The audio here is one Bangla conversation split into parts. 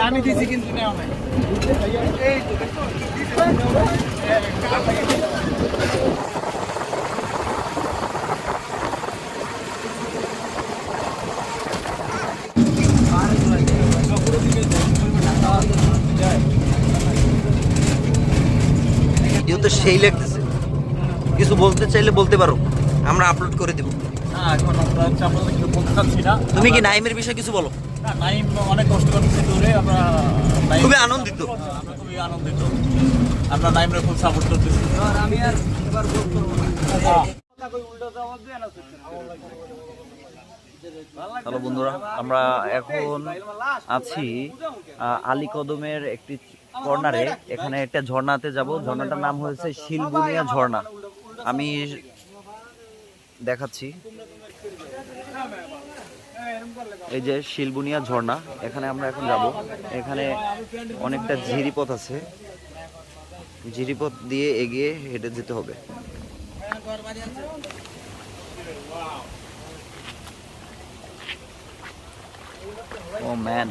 আমি দিছি কিন্তু নেওয়া নাই। এই তো দেখো যেহেতু সেই লাগতেছে, কিছু বলতে চাইলে বলতে পারো, আমরা আপলোড করে দেবো। এখন আমরা আপনাদের কিছু বলতে চাচ্ছি না। তুমি কি নাইমের বিষয়ে কিছু বলো? না, নাইম অনেক কষ্ট করতেছে দূরে, আমরা খুবই আনন্দিত। আমরা খুবই আনন্দিত, আমরা নাইমরে খুব সাপোর্ট করতেছি। আমি আর এবার বলবো হ্যালো বন্ধুরা, আমরা এখন আছি আলীকদমের একটি কর্নারে। এখানে একটা ঝর্ণাতে যাব। ঝর্ণাটার নাম হয়েছে শিলবুনিয়া ঝর্ণা। আমি দেখাচ্ছি, এই যে শিলবুনিয়া ঝর্ণা, এখানে আমরা এখন যাব। এখানে অনেকটা ঝিরিপথ আছে, ঝিরিপথ দিয়ে এগিয়ে হেঁটে যেতে হবে। ও ম্যান,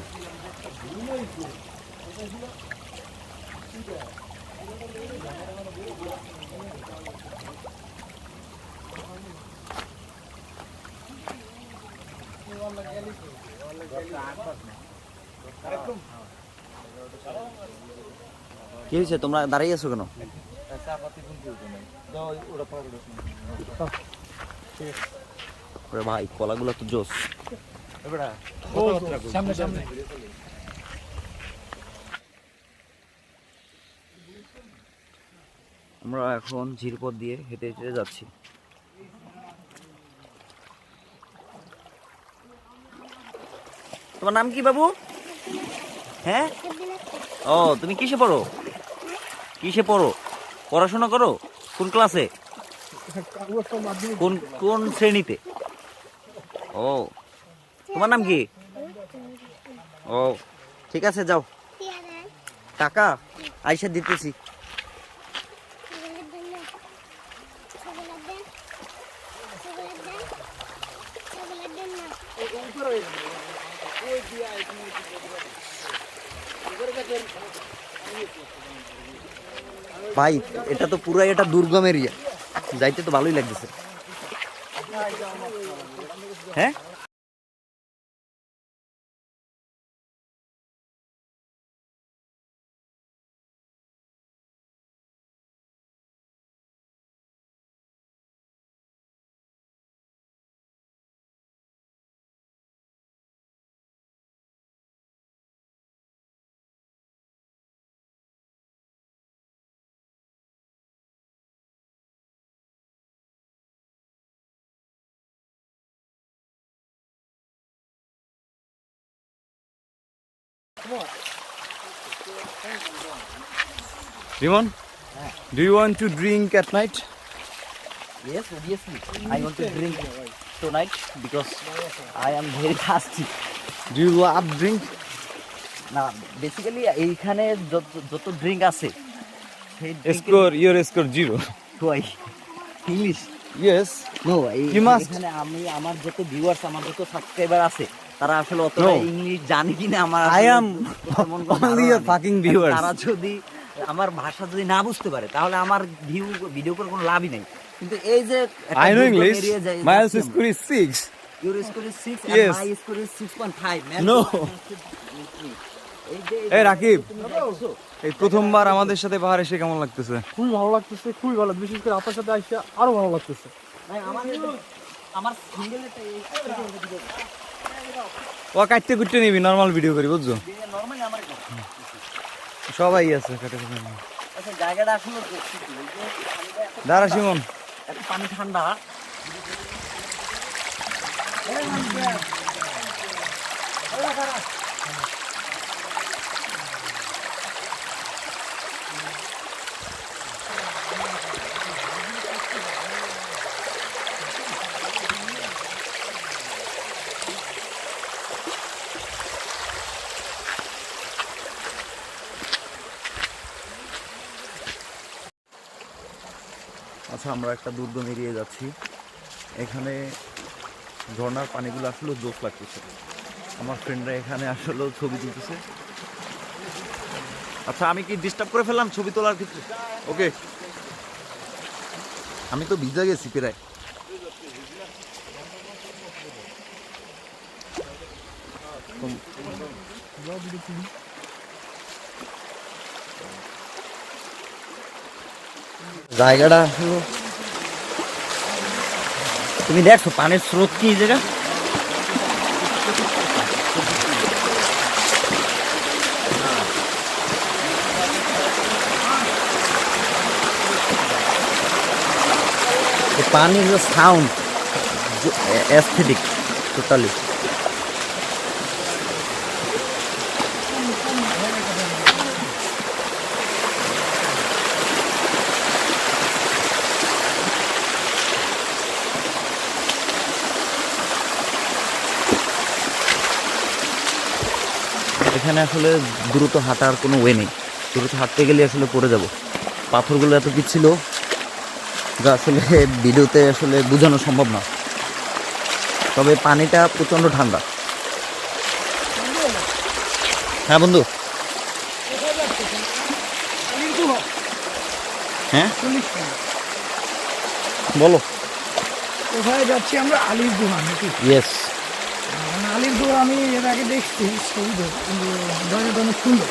কি হয়েছে? তোমরা দাঁড়িয়ে আছো কেন? ভাই কলাগুলো তো জোস। সামনে সামনে আমরা এখন ঝিরপথ দিয়ে হেঁটে হেঁটে যাচ্ছি। তোমার নাম কি বাবু? হ্যাঁ, ও তুমি কিসে পড়ো? কিসে পড়ো? পড়াশোনা করো? কোন ক্লাসে? কোন কোন শ্রেণীতে? ও, তোমার নাম কি? ও ঠিক আছে, যাও। টাকা আইসা দিতেছি। ভাই এটা তো পুরাই একটা দুর্গম এরিয়া, যাইতে তো ভালোই লাগতেছে। হ্যাঁ, Rimon, do you want to drink at night? yes, obviously. I want to drink tonight because I am very thirsty. Do you love drink? না, বেসিক্যালি এইখানে যত ড্রিঙ্ক আছে সেই Score, your score 0. Drink English. Yes. No, You must. এখানে আমি আমার যত ভিউয়ার্স, আমার যত সাবস্ক্রাইবার আছে, তারা আসলে অতটা ইংলিশ জানে কিনা আমার I am only a fucking viewer. তারা যদি আমার ভাষা যদি না বুঝতে পারে তাহলে আমার ভিডিও করে কোনো লাভই নেই। কিন্তু এই যে I know English. My score is 6. Your score is 6 Yes. and my score is 6.5. No. এই রাকিব, এই প্রথমবার আমাদের সাথে পাহাড়ে এসে কেমন লাগতেছে? খুবই ভালো লাগতেছে, খুবই ভালো, বিশেষ করে আপনার সাথে আসছে আরো ভালো লাগতেছে। আমার সিঙ্গেল ও কাটতে কুটতে নিবি, নর্মাল ভিডিও করি, বুঝছো? নরমালি আমার সবাই আছে কাটে কুটে। আচ্ছা, জায়গাটা আসলে দাঁড়া শিমন, এত পানি ঠান্ডা। আচ্ছা, আমরা একটা দুর্গম এরিয়ে যাচ্ছি। এখানে ঝর্ণার পানিগুলো আসলে জোশ লাগতেছে। আমার ফ্রেন্ডরা এখানে আসলে ছবি তুলতেছে। আচ্ছা আমি কি ডিস্টার্ব করে ফেললাম ছবি তোলার ক্ষেত্রে? ওকে, আমি তো ভিজা গেছি প্রায়। জায়গাটা হলো, তুমি দেখছো পানির স্রোত কি জায়গা? পানির যে সাউন্ড, অ্যাস্থেটিক টোটালি। এখানে আসলে দ্রুত হাঁটার কোনো ওয়ে নেই, দ্রুত হাঁটতে গেলে আসলে পড়ে যাব। পাথরগুলো এত কি ছিল যা আসলে ভিডিওতে আসলে বোঝানো সম্ভব না। তবে পানিটা প্রচণ্ড ঠান্ডা। হ্যাঁ বন্ধু, হ্যাঁ বলো। কোথায় যাচ্ছি আমরা? আলির গুহা নাকি? ইয়েস, আলির গুহা আমি এর আগে দেখছি ছবিতে, কিন্তু জায়গাটা অনেক সুন্দর।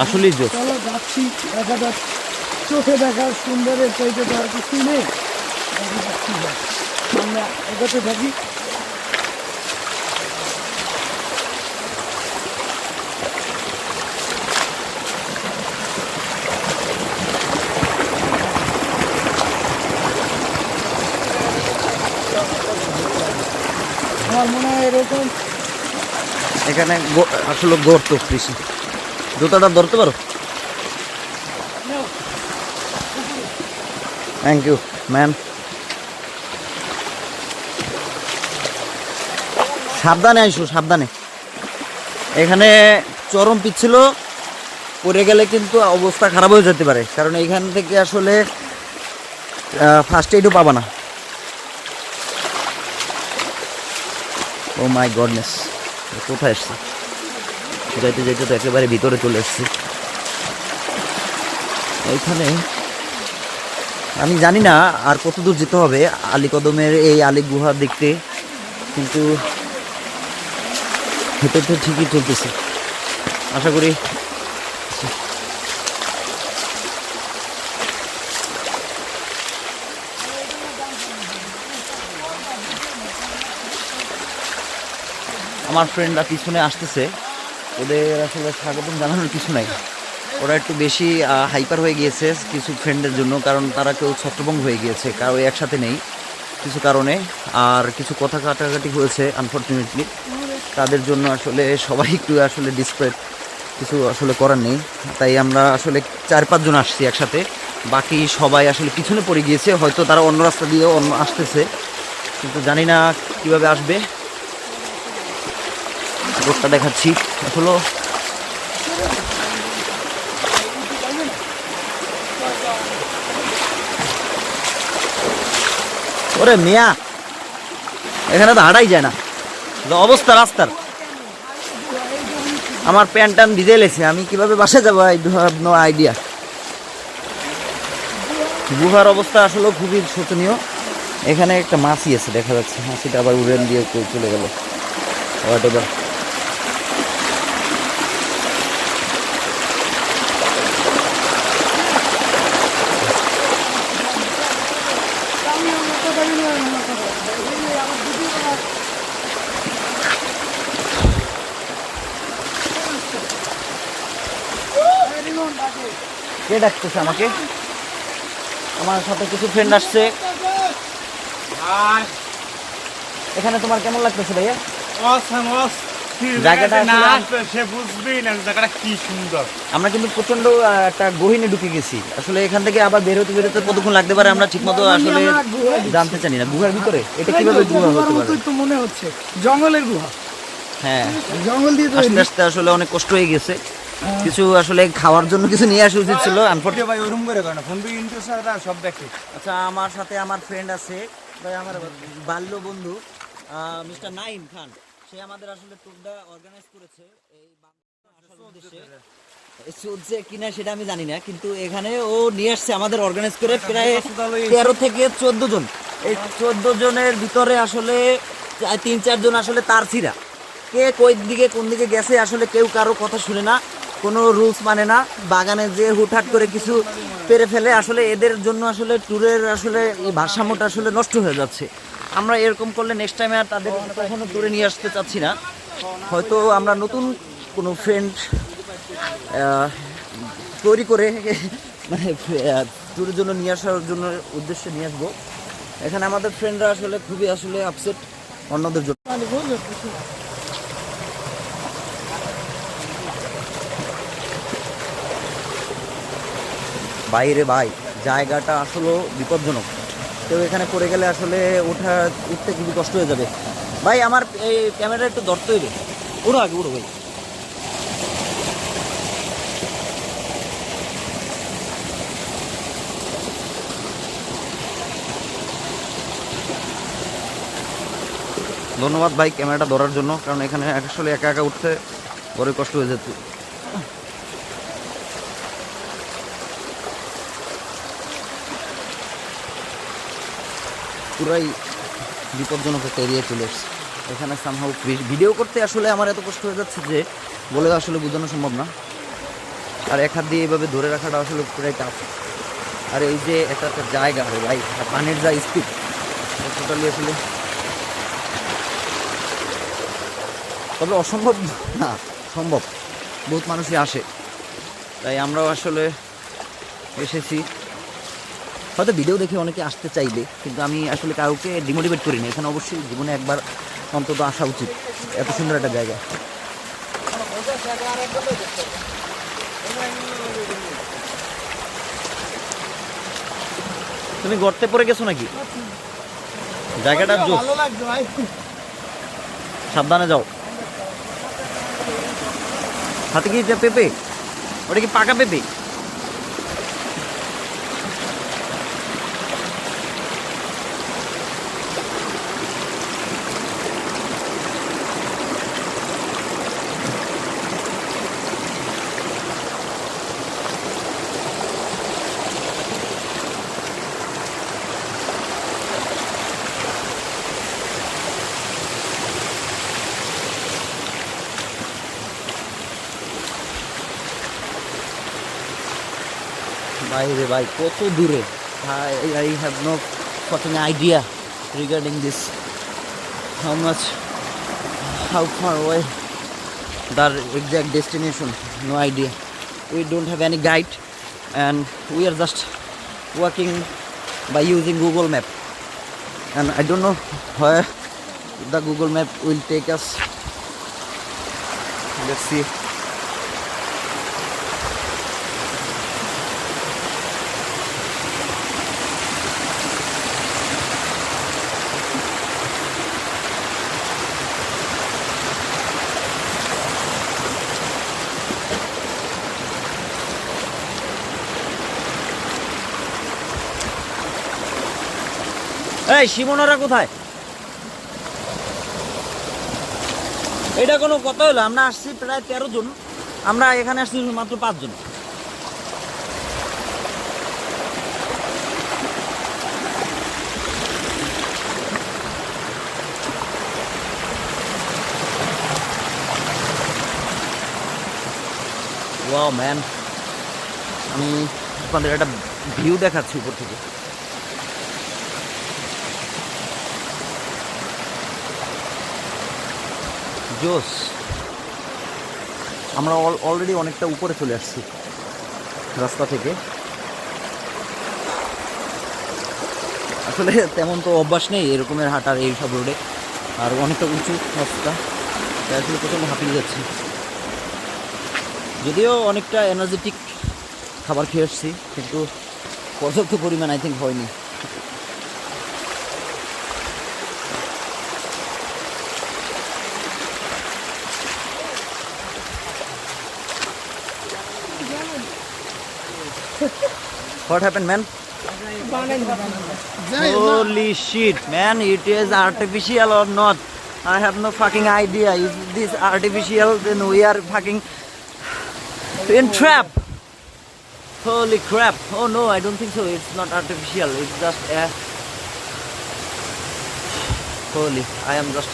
আসলেই জোস। চলো যাচ্ছি, দেখা যাক। চোখে দেখার সুন্দরের চাইতে তো আর কিছু নেই। আমরা এগোতে থাকি। আমার মনে হয় এরকম এখানে আসলে গর্ত কৃষি। জুতাটা ধরতে পারো? Thank you ma'am. সাবধানে আইসো, সাবধানে। এখানে চরম পিচ্ছিল, পড়ে গেলে কিন্তু অবস্থা খারাপ হয়ে যেতে পারে, কারণ এইখান থেকে আসলে ফার্স্ট এইডও পাবা না। ও মাই গডনেস, কোথায় এসছে? যাইতে যাইতে তো একেবারে ভিতরে চলে এসছি। এইখানে আমি জানি না আর কত দূর যেতে হবে আলীকদমের এই আলী গুহা দেখতে, কিন্তু হেঁটে তো ঠিকই চলতেছে। আশা করি আমার ফ্রেন্ডরা পিছনে আসতেছে, ওদের আসলে স্বাগতম জানানোর কিছু নাই। ওরা একটু বেশি হাইপার হয়ে গিয়েছে কিছু ফ্রেন্ডের জন্য, কারণ তারা কেউ ছত্রভঙ্গ হয়ে গিয়েছে, কারো একসাথে নেই কিছু কারণে, আর কিছু কথা কাটাকাটি হয়েছে আনফর্চুনেটলি। তাদের জন্য আসলে সবাই একটু আসলে ডিসপ্রেট, কিছু আসলে করার নেই। তাই আমরা আসলে 4-5 জন আসছি একসাথে, বাকি সবাই আসলে পিছনে পড়ে গিয়েছে। হয়তো তারা অন্য রাস্তা দিয়ে অন্য আসতেছে, কিন্তু জানি না কীভাবে আসবে। রোডটা দেখাচ্ছি আসলে। ওরে মিয়া, এখানে তো হাঁটাই যায় না, অবস্থা রাস্তার। আমার প্যান্ট টান ভিজে লেছে, আমি কিভাবে বাসায় যাবো? I do have no idea. গুহার অবস্থা আসলে খুবই শোচনীয়। এখানে একটা মাছি আছে দেখা যাচ্ছে, মাছিটা আবার উড়ান দিয়ে চলে গেল। What ever. কে ডাকতেছে আমাকে? আমার সাথে কিছু ফ্রেন্ড আসছে। এখানে তোমার কেমন লাগতেছে ভাইয়া? জায়গাটা সে বুঝবেই না জায়গাটা কি সুন্দর। আমরা কিন্তু প্রচন্ড একটা গহীনে ঢুকে গেছি। আসলে এখান থেকে আবার বেরোতে বেরোতে কতক্ষণ লাগতে পারে আমরা ঠিকমতো আসলে জানতে চাই না। গুহার ভিতরে এটা কিভাবে গুহা হতে পারে? তো মনে হচ্ছে জঙ্গলের গুহা। হ্যাঁ, জঙ্গল দিয়ে আস্তে আস্তে আসলে অনেক কষ্ট হয়ে গেছে। কিছু আসলে খাওয়ার জন্য কিছু নিয়ে আসা উচিত ছিল। আনফর্চুনেটলি ভাই ওরকম করে কেন ফোন দিয়ে ইন্টারেস্ট সব দেখে। আচ্ছা, আমার সাথে আমার ফ্রেন্ড আছে ভাই, আমার বাল্য বন্ধু মিস্টার নাইম খান। সে আমাদের আসলে ট্যুরটা অর্গানাইজ করেছে এই আসার উদ্দেশ্যে। চলছে কিনা সেটা আমি জানি না, কিন্তু এখানে ও নিয়ে আসছে আমাদের অর্গানাইজ করে প্রায় 13 থেকে 14 জন। এই 14 জনের ভিতরে আসলে 3-4 জন আসলে তার ছিঁড়া, কে কোন দিকে গেছে আসলে কেউ কারো কথা শুনে না, কোনো রুলস মানে না, বাগানে যে হুটহাট করে কিছু পেরে ফেলে। আসলে এদের জন্য আসলে ট্যুরের আসলে এই ভারসাম্যটা আসলে নষ্ট হয়ে যাচ্ছে। আমরা এরকম করলে নেক্সট টাইমে আর তাদের কখনো ট্যুরে নিয়ে আসতে চাচ্ছি না। হয়তো আমরা নতুন কোনো ফ্রেন্ড তৈরি করে মানে ট্যুরের জন্য নিয়ে আসার জন্য উদ্দেশ্যে নিয়ে আসবো। এখানে আমাদের ফ্রেন্ডরা আসলে খুবই আসলে আপসেট অন্যদের জন্য। বাইরে ভাই জায়গাটা আসলে বিপজ্জনক, কেউ এখানে পড়ে গেলে আসলে উঠতে খুবই কষ্ট হয়ে যাবে। ভাই আমার এই ক্যামেরা একটু ধরতে হইবে, উড়ো আগে উড়ো ভাই। ধন্যবাদ ভাই ক্যামেরাটা ধরার জন্য, কারণ এখানে আসলে একা একা উঠতে বড়ই কষ্ট হয়ে যেত। পুরাই বিপজ্জনক একটা এরিয়া চলে এসছে। এখানে সামহাউ ভিডিও করতে আসলে আমার এত কষ্ট হয়ে যাচ্ছে যে বলে আসলে বোঝানো সম্ভব না। আর এক হাত দিয়ে এইভাবে ধরে রাখাটা আসলে পুরাই টাফ। আর এই যে একটা জায়গা হয় ভাই, পানির যা স্পিড টোটালি আসলে, তবে অসম্ভব না, সম্ভব। বহুত মানুষই আসে, তাই আমরাও আসলে এসেছি। হয়তো ভিডিও দেখে অনেকে আসতে চাইবে, কিন্তু আমি আসলে কাউকে ডিমোটিভেট করিনি। এখানে অবশ্যই জীবনে একবার অন্তত আসা উচিত, এত সুন্দর একটা জায়গা। তুমি গর্তে পড়ে গেছো নাকি? জায়গাটা জোস, সাবধানে যাও। হাতে কি পেঁপে? ওটা কি পাকা পেঁপে? বাইরে ভাই কত দূরে, I have no fucking idea regarding this, how far away the exact destination, no idea. We don't have any guide and we are just walking by using Google Map, and I don't know where the Google Map will take us. Let's see. এই শিমুনারা কোথায়? এটা কোনো কথা হলো? আমরা আসছি প্রায় 13 জন, আমরা এখানে আসছি মাত্র 5 জন। ওয়াও ম্যান, আমি আপনাদের একটা ভিউ দেখাচ্ছি উপর থেকে। জোস, আমরা অলরেডি অনেকটা উপরে চলে আসছি রাস্তা থেকে। আসলে তেমন তো অভ্যাস নেই এরকমের হাঁটার এই সব রোডে, আর অনেকটা উঁচু রাস্তা, তাই আসলে প্রচণ্ড হাঁপিয়ে যাচ্ছি। যদিও অনেকটা এনার্জেটিক খাবার খেয়ে আসছি, কিন্তু পর্যাপ্ত পরিমাণ আই থিঙ্ক হয়নি। What happened, man? Holy shit, man! It is artificial or not? I have no fucking idea. If this artificial, then we are fucking in trap. Holy crap. Oh no, I don't think so. It's not artificial. It's just a... Holy, I am just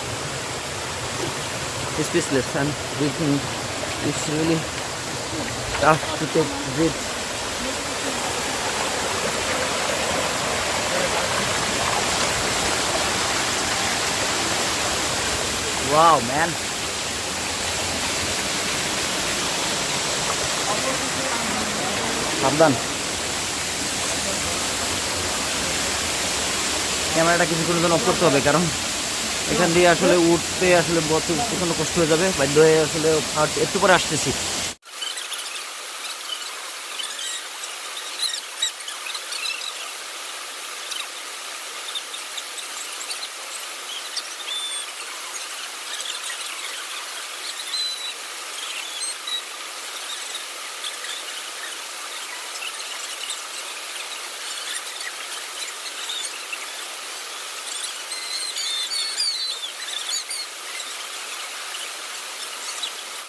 speechless and breathing. It's really tough to take breath. Wow, man. সাবধান, ক্যামেরাটা কিছুক্ষণের জন্য অফ করতে হবে, কারণ এখান দিয়ে আসলে উঠতে আসলে প্রচন্ড কষ্ট হয়ে যাবে, বাধ্য হয়ে আসলে একটু পরে আসতেছি।